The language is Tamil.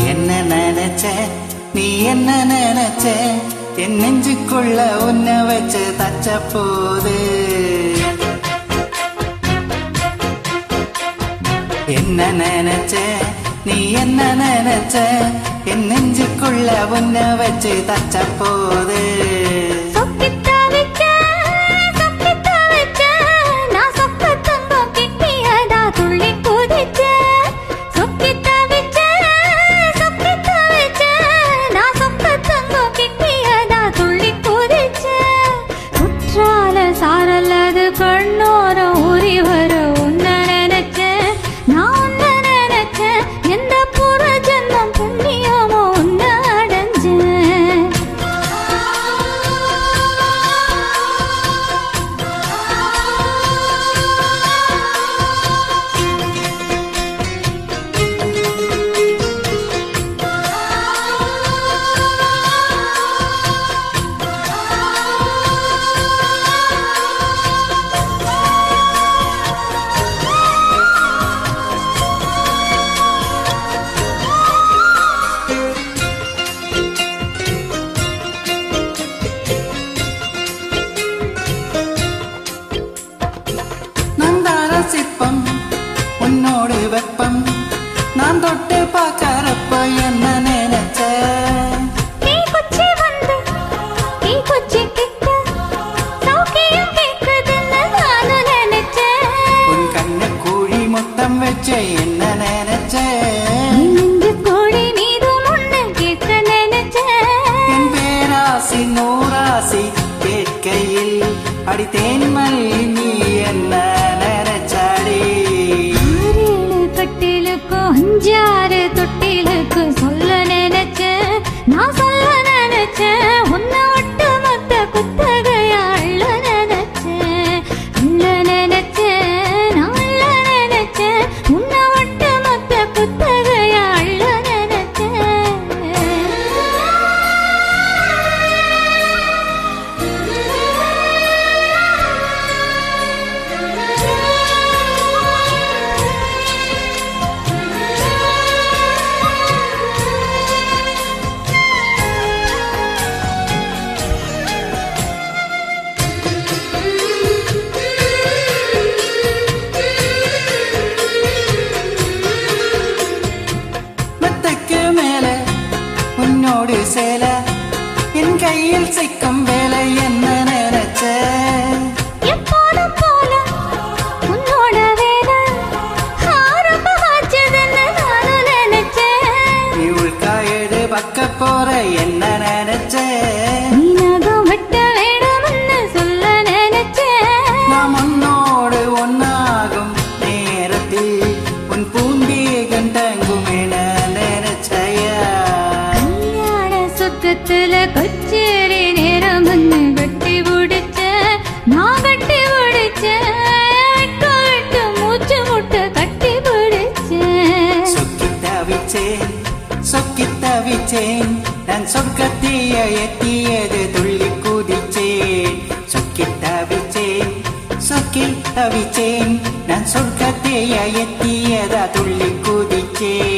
என்ன நினைச்ச நீ என்ன நினைச்ச என் நெஞ்சுக்குள்ள உன்னை வச்சு தச்ச போது என்ன நினைச்ச நீ என்ன நினைச்ச என் நெஞ்சுக்குள்ள உன்னை வச்சு தச்ச போது சாரல்லது கண்ணோர ஊறி வர உன்ன நினைச்ச நான் உன்ன நினைச்ச எந்த புற ஜென்மம் புண்ணியமோ உன்ன அடைஞ்சேன் சிற்பம் உன்னோடு வெப்பம் நான் தொட்டு பார்க்கறப்ப என்ன நினைச்ச உன் கண்ணு கூழி முத்தம் வச்ச என்ன நினைச்ச என் பேராசி நூறாசி கேட்கையில் அடித்தேன் மல்லி நீ என்ன அஞ்சாறு தொட்டிலுக்கு சொல்ல நினைச்ச நான் சொல்ல நினைச்ச உன்னை ஒட்டு மொத்த குத்தகையா அள்ள நினைச்ச நான் அள்ள நினைச்ச உன்னை ஒட்டு மொத்த குத்தகையா அள்ள உன்னோடு சேல என் கையில் சிக்கும் வேலை என்ன நினைச்ச எப்போதும் போல உன்னோட வேலை ஆரம்பமாச்சதுன்னு நானும் நினைச்சேன் நீ உள்காயடு பக்க போற என்ன நினைச்ச நீனகம் விட்ட வேணும்னு சொல்ல நினைச்சேன் நாம் உன்னோடு ஒன்னாகும் நேரத்தில் உன் பூந்தீகன் தங்கும் என நினைச்சையா கச்சேரி நேரம் கட்டி பிடிச்ச நான் கட்டி பிடிச்ச விட்டு மூச்சு முட்டை கட்டி பிடிச்சேன் சொக்கி தவிச்சேன் நான் சொர்க்கத்தைய எத்தியது துள்ளி குதிச்சேன் சொக்கி தவிச்சேன் நான் சொர்க்கத்தைய எத்தியதா துள்ளி குதிச்சேன்